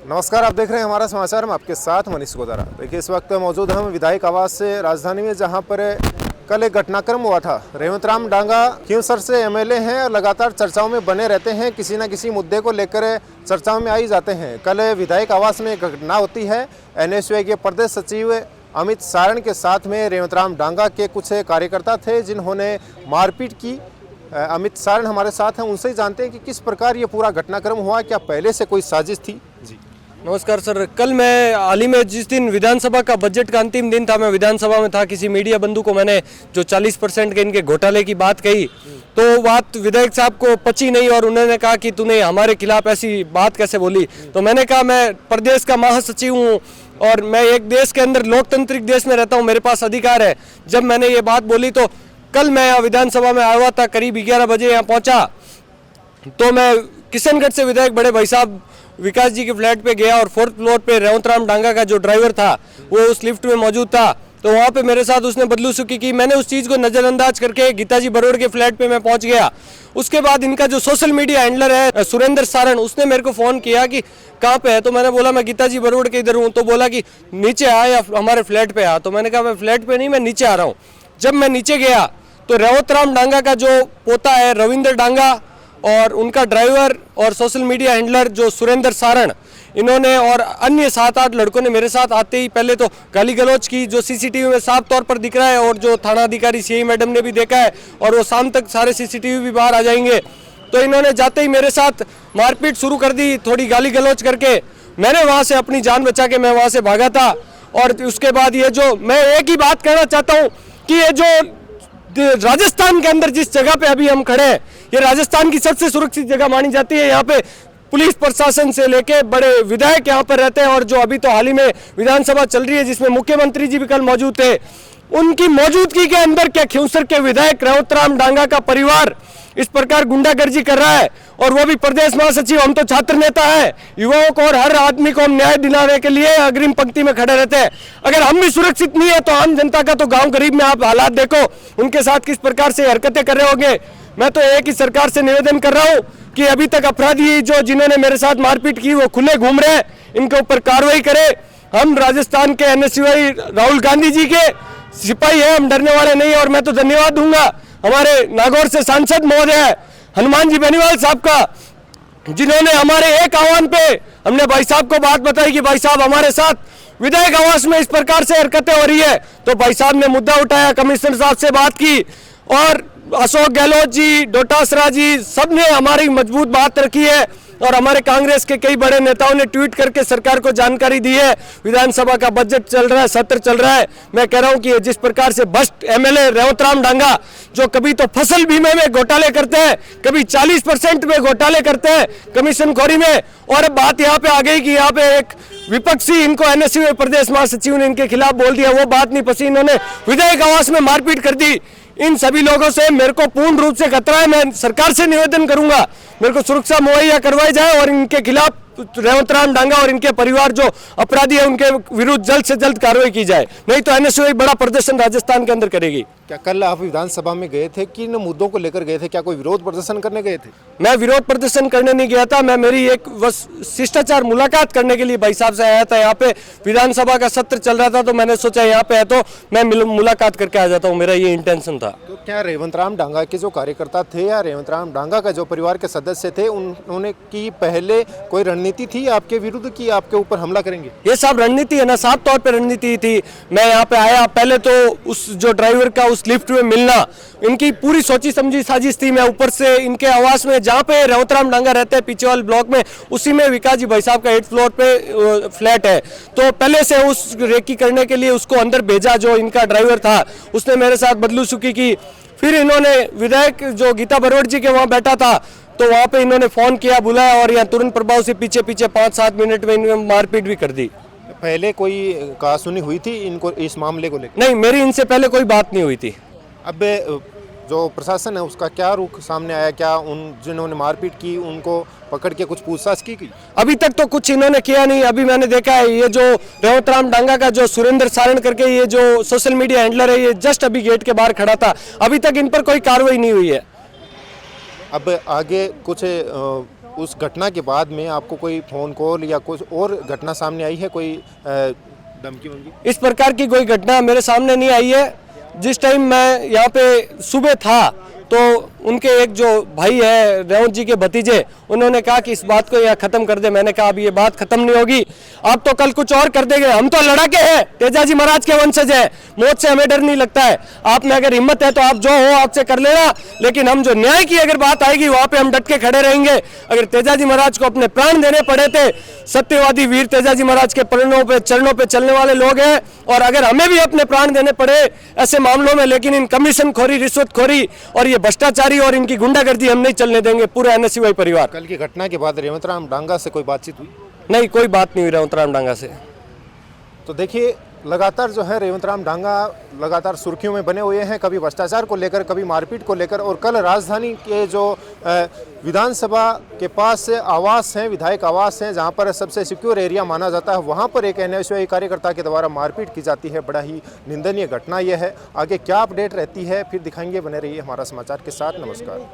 नमस्कार, आप देख रहे हैं हमारा समाचार में आपके साथ मनीष गोदारा। देखिए, इस वक्त मौजूद हम विधायक आवास से राजधानी में, जहां पर कल एक घटनाक्रम हुआ था। रेवंत राम डांगा खींवसर से एमएलए हैं और लगातार चर्चाओं में बने रहते हैं, किसी न किसी मुद्दे को लेकर चर्चाओं में आई जाते हैं। कल विधायक आवास में एक घटना होती है। एनएसयूआई के प्रदेश सचिव अमित सारण के साथ में रेवंत राम डांगा के कुछ कार्यकर्ता थे जिन्होंने मारपीट की। अमित सारण हमारे साथ हैं, उनसे ही जानते हैं कि किस प्रकार ये पूरा घटनाक्रम हुआ, क्या पहले से कोई साजिश थी। जी नमस्कार सर। कल मैं हाल ही में जिस दिन विधानसभा का बजट का अंतिम दिन था, मैं विधानसभा में था। किसी मीडिया बंधु को मैंने जो 40% के इनके घोटाले की बात कही, तो बात विधायक साहब को पची नहीं और उन्होंने कहा कि तूने हमारे खिलाफ ऐसी बात कैसे बोली। तो मैंने कहा, मैं प्रदेश का महासचिव हूँ और मैं एक देश के अंदर लोकतांत्रिक देश में रहता हूँ, मेरे पास अधिकार है। जब मैंने ये बात बोली तो कल मैं यहाँ विधानसभा में आया हुआ था, करीब 11 बजे यहाँ पहुँचा तो मैं किशनगढ़ से विधायक बड़े भाई साहब विकास जी के फ्लैट पे गया और 4th फ्लोर पे रेवंत राम डांगा का जो ड्राइवर था वो उस लिफ्ट में मौजूद था। तो वहाँ पे मेरे साथ उसने बदलूसुकी की। मैंने उस चीज़ को नज़रअंदाज करके गीताजी बरोड़ के फ्लैट पे मैं पहुँच गया। उसके बाद इनका जो सोशल मीडिया हैंडलर है सुरेंद्र सारण, उसने मेरे को फ़ोन किया कि कहाँ पे है। तो मैंने बोला मैं गीताजी बरोड़ के इधर हूँ। तो बोला कि नीचे आ या हमारे फ्लैट पर आ। तो मैंने कहा मैं फ्लैट पर नहीं, मैं नीचे आ रहा हूँ। जब मैं नीचे गया तो रेवंत राम डांगा का जो पोता है रविंद्र डांगा और उनका ड्राइवर और सोशल मीडिया हैंडलर जो सुरेंद्र सारण, इन्होंने और अन्य 7-8 लड़कों ने मेरे साथ आते ही पहले तो गाली गलौज की, जो सीसीटीवी में साफ तौर पर दिख रहा है और जो थाना अधिकारी सीआई मैडम ने भी देखा है और वो शाम तक सारे सीसीटीवी भी बाहर आ जाएंगे। तो इन्होंने जाते ही मेरे साथ मारपीट शुरू कर दी, थोड़ी गाली गलौज करके। मैंने वहाँ से अपनी जान बचा के मैं वहाँ से भागा था। और उसके बाद ये जो मैं एक ही बात कहना चाहता हूँ कि ये जो राजस्थान के अंदर जिस जगह पे अभी हम खड़े हैं, ये राजस्थान की सबसे सुरक्षित जगह मानी जाती है। यहाँ पे पुलिस प्रशासन से लेके बड़े विधायक यहाँ पर रहते हैं और जो अभी तो हाल ही में विधानसभा चल रही है जिसमें मुख्यमंत्री जी भी कल मौजूद थे, उनकी मौजूदगी के अंदर क्या खींवसर के विधायक रेवंत राम डांगा का परिवार इस प्रकार गुंडागर्जी कर रहा है, और वो भी प्रदेश महासचिव। हम तो छात्र नेता है, युवाओं को और हर आदमी को हम न्याय दिलाने के लिए अग्रिम पंक्ति में खड़े रहते हैं। अगर हम भी सुरक्षित नहीं है तो आम जनता का तो गांव गरीब में आप हालात देखो, उनके साथ किस प्रकार से हरकतें कर रहे होंगे। मैं तो एक ही सरकार से निवेदन कर रहा हूँ कि अभी तक अपराधी जो जिन्होंने मेरे साथ मारपीट की वो खुले घूम रहे हैं, इनके ऊपर कार्रवाई करे। हम राजस्थान के एनएसयूआई राहुल गांधी जी के सिपाही है, हम डरने वाले नहीं। और मैं तो धन्यवाद दूंगा हमारे नागौर से सांसद महोदय हनुमान जी बेनीवाल साहब का, जिन्होंने हमारे एक आह्वान पे हमने भाई साहब को बात बताई कि भाई साहब हमारे साथ विधायक आवास में इस प्रकार से हरकतें हो रही है। तो भाई साहब ने मुद्दा उठाया, कमिश्नर साहब से बात की और अशोक गहलोत जी, डोटासरा जी, सब ने हमारी मजबूत बात रखी है। और हमारे कांग्रेस के कई बड़े नेताओं ने ट्वीट करके सरकार को जानकारी दी है। विधानसभा का बजट चल रहा है, सत्र चल रहा है। मैं कह रहा हूं कि जिस प्रकार से भ्रष्ट एमएलए रेवंत राम डांगा, जो कभी तो फसल बीमे में घोटाले करते हैं, कभी 40% में घोटाले करते हैं कमीशन खोरी में, और अब बात यहाँ पे आ गई कि यहाँ पे एक विपक्षी इनको एनएसयूआई प्रदेश महासचिव ने इनके खिलाफ बोल दिया, वो बात नहीं पसी, इन्होंने विधायक आवास में मारपीट कर दी। इन सभी लोगों से मेरे को पूर्ण रूप से खतरा है। मैं सरकार से निवेदन करूंगा मेरे को सुरक्षा मुहैया करवाई जाए और इनके खिलाफ रेवंत राम डांगा और इनके परिवार जो अपराधी है उनके विरुद्ध जल्द से जल्द कार्रवाई की जाए, नहीं तो एनएसयूआई बड़ा प्रदर्शन राजस्थान के अंदर करेगी। क्या कल आप विधानसभा में गए थे, किन मुद्दों को लेकर गए थे? क्या कोई विरोध प्रदर्शन करने गए थे? मैं विरोध प्रदर्शन करने नहीं गया था, मैं मेरी एक शिष्टाचार मुलाकात करने के लिए भाई साहब से आया था। यहाँ पे विधानसभा का सत्र चल रहा था तो मैंने सोचा यहाँ पे है तो मैं मुलाकात करके आ जाता हूँ, मेरा ये इंटेंशन था। तो क्या रेवंत राम डांगा के जो कार्यकर्ता थे या रेवंत राम डांगा का जो परिवार के सदस्य थे, उन्होंने की पहले कोई रणनीति थी आपके विरुद्ध कि आपके ऊपर हमला करेंगे? ये सब रणनीति है ना, साफ तौर पे रणनीति थी। मैं यहाँ पे आया, पहले तो उस जो ड्राइवर का उस लिफ्ट में मिलना इनकी पूरी सोची समझी साजिश थी। मैं ऊपर से इनके आवास में जहाँ पे रेवंत राम डांगा रहते हैं पीछे वाले ब्लॉक में, उसी में विकास जी भाई साहब का 8th फ्लोर पे फ्लैट है, तो पहले से उस रेकी करने के लिए उसको अंदर भेजा। जो इनका ड्राइवर था उसने मेरे साथ बदलूसुकी की। फिर इन्होंने विधायक जो गीता बरोड़ जी के वहाँ बैठा था तो वहाँ पे इन्होंने फोन किया, बुलाया और यहाँ तुरंत प्रभाव से पीछे 5-7 मिनट में इन्होंने मारपीट भी कर दी। पहले कोई कहासुनी हुई थी इनको इस मामले को लेकर? नहीं, मेरी इनसे पहले कोई बात नहीं हुई थी। अब जो प्रशासन है उसका क्या रुख सामने आया? क्या उन जिन्होंने मारपीट की उनको पकड़ के कुछ पूछताछ की गई? अभी तक तो कुछ इन्होंने किया नहीं। अभी मैंने देखा है ये जो रेवंत राम डांगा का जो सुरेंद्र सारण करके ये जो सोशल मीडिया हैंडलर है, ये जस्ट अभी गेट के बाहर खड़ा था, अभी तक इन पर कोई कार्रवाई नहीं हुई है। अब आगे कुछ उस घटना के बाद में आपको कोई फ़ोन कॉल या कुछ और घटना सामने आई है, कोई धमकी वमकी? इस प्रकार की कोई घटना मेरे सामने नहीं आई है। जिस टाइम मैं यहाँ पे सुबह था तो उनके एक जो भाई है रेवंत जी के भतीजे, उन्होंने कहा कि इस बात को यहाँ खत्म कर दे। मैंने कहा अब ये बात खत्म नहीं होगी, आप तो कल कुछ और कर देंगे। हम तो लड़ाके हैं, तेजाजी महाराज के वंशज है, मौत से हमें डर नहीं लगता है। आप में अगर हिम्मत है तो आप जो हो आपसे कर लेना, लेकिन हम जो न्याय की अगर बात आएगी वहां पे हम डट के खड़े रहेंगे। अगर तेजाजी महाराज को अपने प्राण देने पड़े थे, सत्यवादी वीर तेजाजी महाराज के चरणों पे चलने वाले लोग हैं, और अगर हमें भी अपने प्राण देने पड़े ऐसे मामलों में, लेकिन इन कमीशन खोरी, रिश्वतखोरी और ये भ्रष्टाचारी और इनकी गुंडागर्दी हम नहीं चलने देंगे। पूरा एनएसयूआई परिवार। कल की घटना के बाद रेवंत राम डांगा से कोई बातचीत हुई? नहीं, कोई बात नहीं हुई रेवंत राम डांगा से। तो देखिए, लगातार जो है रेवंत राम डांगा लगातार सुर्खियों में बने हुए हैं, कभी भ्रष्टाचार को लेकर, कभी मारपीट को लेकर। और कल राजधानी के जो विधानसभा के पास आवास हैं, विधायक आवास हैं, जहां पर सबसे सिक्योर एरिया माना जाता है, वहां पर एक एनएसयूआई कार्यकर्ता के द्वारा मारपीट की जाती है। बड़ा ही निंदनीय घटना यह है। आगे क्या अपडेट रहती है फिर दिखाएंगे, बने रहिए हमारा समाचार के साथ। नमस्कार।